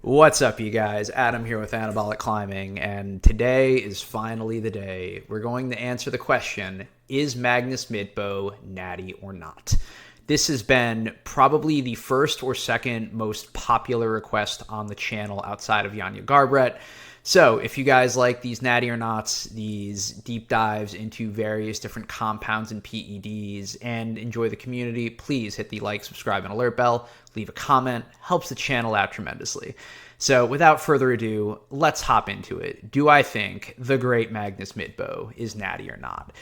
What's up, you guys? Adam here with Anabolic Climbing, and today is finally the day. We're going to answer the question, is Magnus Midtbø natty or not? This has been probably the first or second most popular request on the channel outside of Yanya Garbret. So if you guys like these natty or nots, these deep dives into various different compounds and PEDs, and enjoy the community, please hit the like, subscribe, and alert bell. Leave a comment. Helps the channel out tremendously. So without further ado, let's hop into it. Do I think the great Magnus Midtbø is natty or not?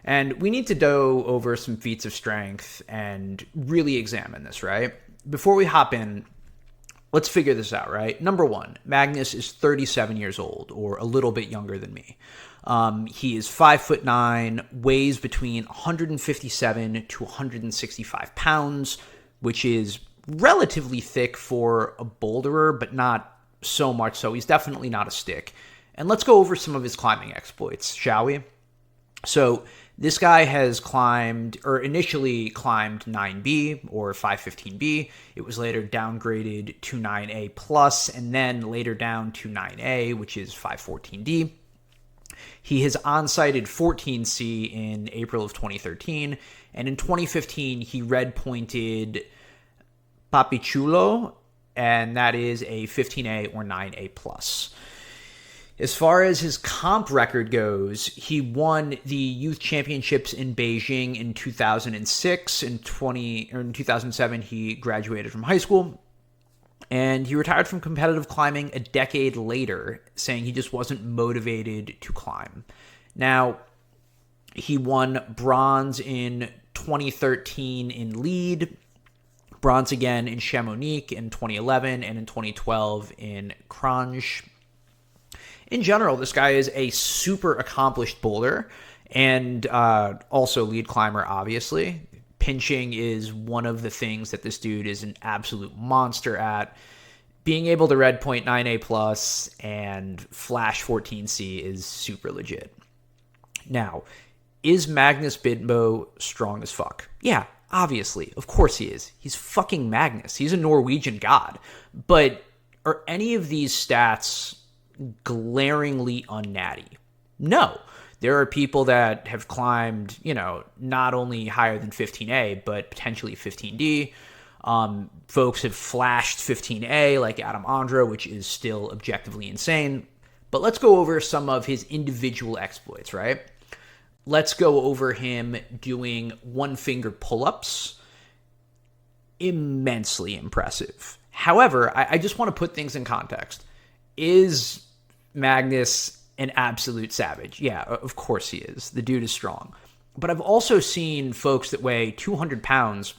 And we need to go over some feats of strength and really examine this, right? Before we hop in, let's figure this out, right? Number one, Magnus is 37 years old, or a little bit younger than me. He is 5'9", weighs between 157 to 165 pounds, which is relatively thick for a boulderer, but not so much so. He's definitely not a stick. And let's go over some of his climbing exploits, shall we? So this guy has climbed, or initially climbed 9B or 515B. It was later downgraded to 9A plus, and then later down to 9A, which is 514D. He has on-sighted 14C in April of 2013, and in 2015 he red pointed Papichulo, and that is a 15A or 9A plus. As far as his comp record goes, he won the youth championships in Beijing in 2006. In 2007, he graduated from high school, and he retired from competitive climbing a decade later, saying he just wasn't motivated to climb. Now, he won bronze in 2013 in lead, bronze again in Chamonix in 2011, and in 2012 in Crange. In general, this guy is a super accomplished boulder and also lead climber, obviously. Pinching is one of the things that this dude is an absolute monster at. Being able to red point 9A plus and flash 14C is super legit. Now, is Magnus Midtbø strong as fuck? Yeah, obviously. Of course he is. He's fucking Magnus. He's a Norwegian god. But are any of these stats glaringly unnatty? No. There are people that have climbed, not only higher than 15A, but potentially 15D. Folks have flashed 15A, like Adam Andra, which is still objectively insane. But let's go over some of his individual exploits, right? Let's go over him doing one-finger pull-ups. Immensely impressive. However, I just want to put things in context. Is Magnus an absolute savage? Yeah, of course he is. The dude is strong. But I've also seen folks that weigh 200 pounds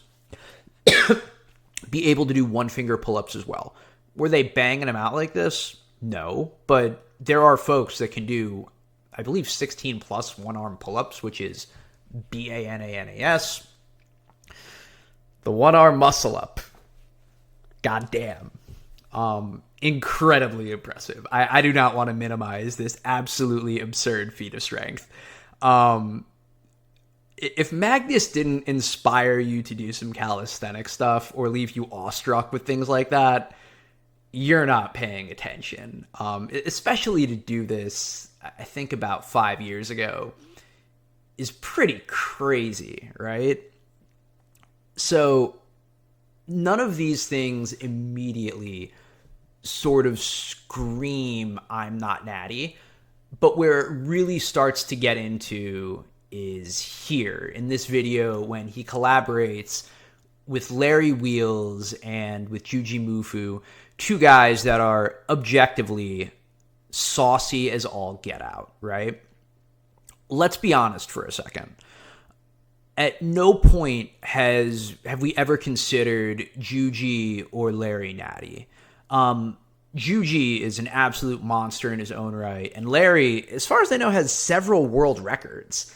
be able to do one-finger pull-ups as well. Were they banging them out like this? No. But there are folks that can do, I believe, 16-plus one-arm pull-ups, which is BANANAS. The one-arm muscle-up. Goddamn. Incredibly impressive. I do not want to minimize this absolutely absurd feat of strength. If Magnus didn't inspire you to do some calisthenic stuff or leave you awestruck with things like that, you're not paying attention. Especially to do this, I think about 5 years ago, is pretty crazy, right? So none of these things immediately sort of scream, I'm not natty. But where it really starts to get into is here in this video when he collaborates with Larry Wheels and with Juji Mufu, two guys that are objectively saucy as all get out, right? Let's be honest for a second. At no point have we ever considered Juji or Larry natty. Juji is an absolute monster in his own right, and Larry, as far as I know, has several world records.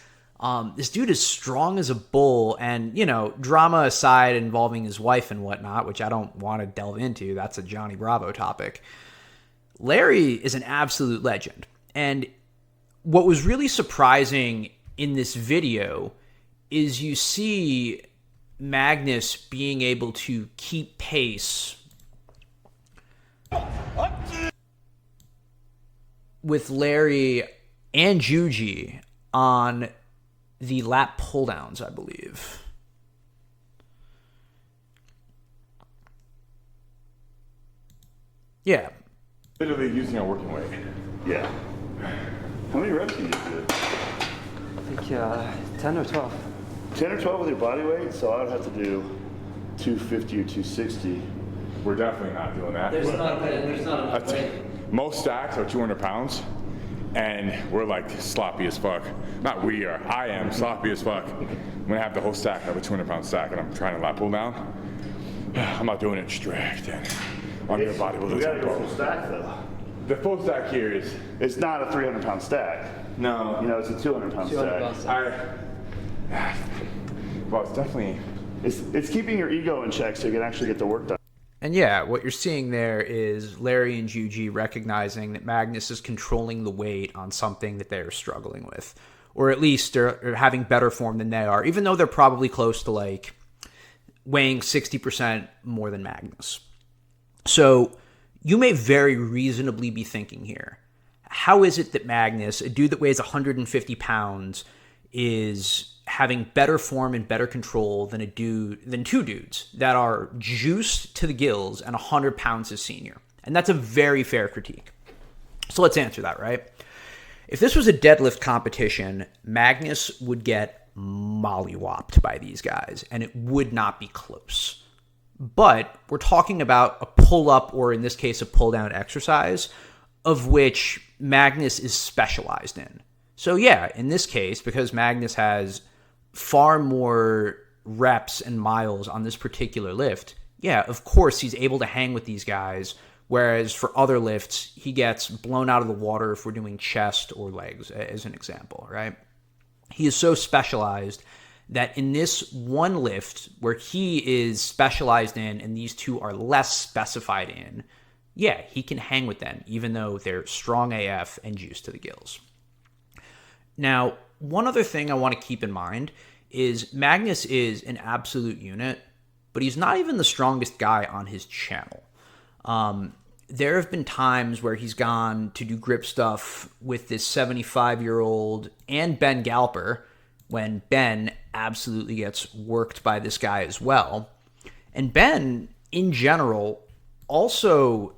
This dude is strong as a bull, and, drama aside involving his wife and whatnot, which I don't want to delve into, that's a Johnny Bravo topic. Larry is an absolute legend, and what was really surprising in this video is you see Magnus being able to keep pace with Larry and Juji on the lat pull downs, I believe. Yeah. Literally using our working weight. Yeah. How many reps do you do? I think 10 or 12. 10 or 12 with your body weight? So I would have to do 250 or 260. We're definitely not doing that. There's not enough weight. Most stacks are 200 pounds, and we're like sloppy as fuck. Not we are. I am sloppy as fuck. I'm gonna have the whole stack of a 200-pound stack, and I'm trying to lat pull down. I'm not doing it strict, and on your body will You gotta go full stack though. The full stack here is. It's not a 300-pound stack. No. You know, it's a 200-pound 200 stack. Well, it's definitely. It's keeping your ego in check so you can actually get the work done. And yeah, what you're seeing there is Larry and Juji recognizing that Magnus is controlling the weight on something that they're struggling with. Or at least they're having better form than they are, even though they're probably close to like weighing 60% more than Magnus. So you may very reasonably be thinking here, how is it that Magnus, a dude that weighs 150 pounds, is having better form and better control than two dudes that are juiced to the gills and 100 pounds his senior? And that's a very fair critique. So let's answer that, right? If this was a deadlift competition, Magnus would get mollywopped by these guys, and it would not be close. But we're talking about a pull-up, or in this case, a pull-down exercise, of which Magnus is specialized in. So yeah, in this case, because Magnus has far more reps and miles on this particular lift, yeah, of course he's able to hang with these guys, whereas for other lifts, he gets blown out of the water if we're doing chest or legs, as an example, right? He is so specialized that in this one lift where he is specialized in and these two are less specified in, yeah, he can hang with them, even though they're strong AF and juiced to the gills. Now, one other thing I want to keep in mind is Magnus is an absolute unit, but he's not even the strongest guy on his channel. There have been times where he's gone to do grip stuff with this 75-year-old and Ben Galper, when Ben absolutely gets worked by this guy as well. And Ben, in general, also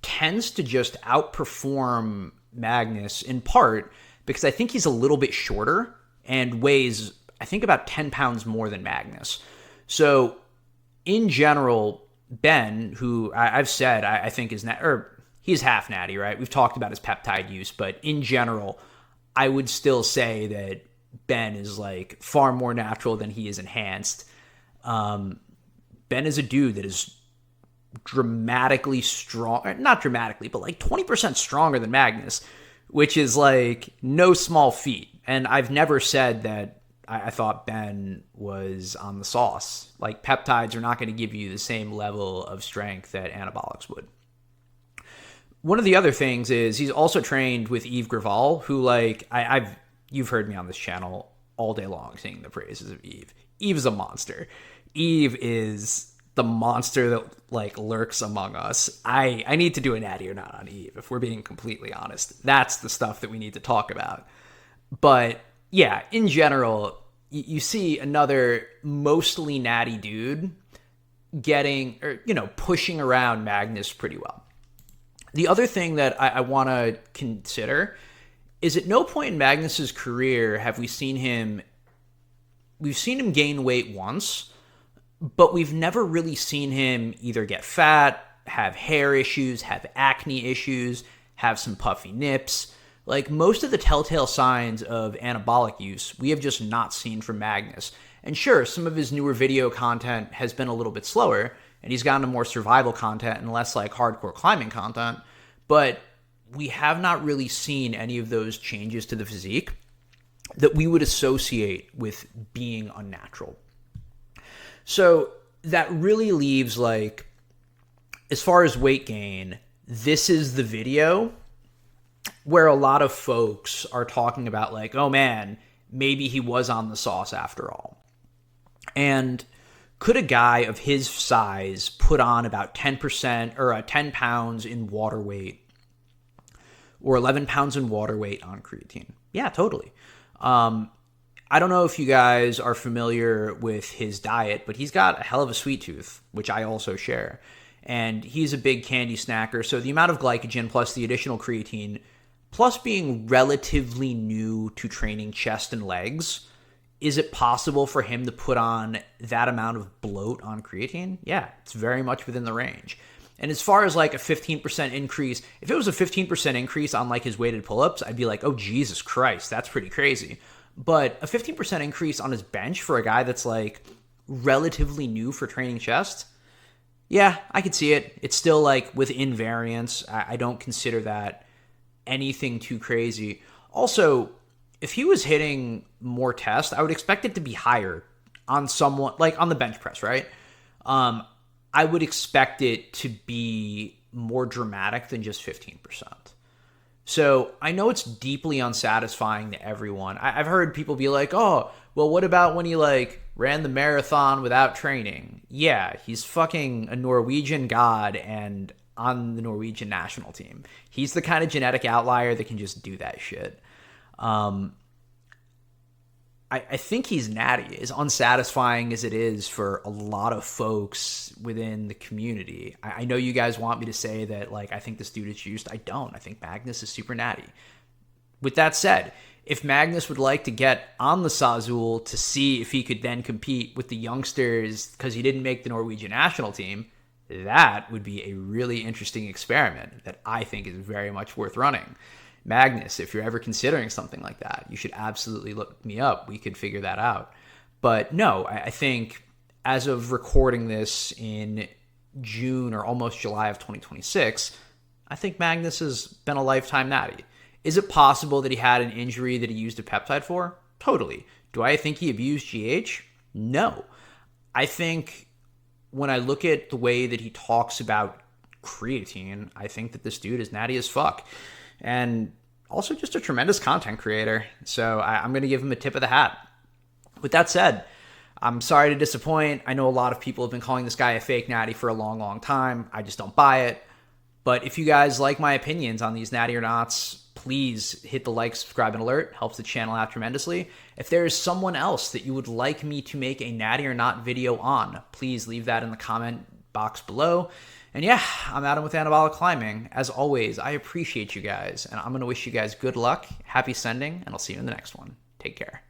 tends to just outperform Magnus, in part because I think he's a little bit shorter and weighs, I think, about 10 pounds more than Magnus. So, in general, Ben, who I've said I think is, he's half natty, right? We've talked about his peptide use, but in general, I would still say that Ben is like far more natural than he is enhanced. Ben is a dude that is dramatically strong, not dramatically, but like 20% stronger than Magnus, which is like no small feat. And I've never said that I thought Ben was on the sauce. Like, peptides are not going to give you the same level of strength that anabolics would. One of the other things is he's also trained with Yves Graval, who, like, you've heard me on this channel all day long singing the praises of Yves. Yves is a monster. Yves is the monster that, like, lurks among us. I need to do a natty or not on Yves, if we're being completely honest. That's the stuff that we need to talk about. But yeah, in general, you see another mostly natty dude pushing around Magnus pretty well. The other thing that I want to consider is at no point in Magnus's career have we've seen him gain weight once, but we've never really seen him either get fat, have hair issues, have acne issues, have some puffy nips. Like, most of the telltale signs of anabolic use, we have just not seen from Magnus. And sure, some of his newer video content has been a little bit slower, and he's gone to more survival content and less, like, hardcore climbing content, but we have not really seen any of those changes to the physique that we would associate with being unnatural. So that really leaves, like, as far as weight gain, this is the video where a lot of folks are talking about, like, oh man, maybe he was on the sauce after all. And could a guy of his size put on about 10% or 10 pounds in water weight or 11 pounds in water weight on creatine. Yeah, totally. I don't know if you guys are familiar with his diet, but he's got a hell of a sweet tooth, which I also share. And he's a big candy snacker. So the amount of glycogen plus the additional creatine, plus being relatively new to training chest and legs, is it possible for him to put on that amount of bloat on creatine? Yeah, it's very much within the range. And as far as like a 15% increase, if it was a 15% increase on like his weighted pull-ups, I'd be like, oh, Jesus Christ, that's pretty crazy. But a 15% increase on his bench for a guy that's like relatively new for training chest, yeah, I could see it. It's still like within variance. I don't consider that anything too crazy. Also, if he was hitting more test, I would expect it to be higher on someone, like on the bench press, right? I would expect it to be more dramatic than just 15%. So I know it's deeply unsatisfying to everyone. I've heard people be like, oh, well, what about when he like ran the marathon without training? Yeah, he's fucking a Norwegian god and on the Norwegian national team. He's the kind of genetic outlier that can just do that shit. I think he's natty, as unsatisfying as it is for a lot of folks within the community. I know you guys want me to say that, like, I think this dude is juiced. I don't. I think Magnus is super natty. With that said, if Magnus would like to get on the Sazul to see if he could then compete with the youngsters because he didn't make the Norwegian national team, that would be a really interesting experiment that I think is very much worth running. Magnus, if you're ever considering something like that, you should absolutely look me up. We could figure that out. But no, I think as of recording this in June or almost July of 2026, I think Magnus has been a lifetime natty. Is it possible that he had an injury that he used a peptide for? Totally. Do I think he abused GH? No. I think when I look at the way that he talks about creatine, I think that this dude is natty as fuck. And also just a tremendous content creator. So I'm going to give him a tip of the hat. With that said, I'm sorry to disappoint. I know a lot of people have been calling this guy a fake natty for a long, long time. I just don't buy it. But if you guys like my opinions on these natty or nots, please hit the like, subscribe, and alert. Helps the channel out tremendously. If there is someone else that you would like me to make a natty or not video on, please leave that in the comment box below. And yeah, I'm Adam with Anabolic Climbing. As always, I appreciate you guys, and I'm going to wish you guys good luck, happy sending, and I'll see you in the next one. Take care.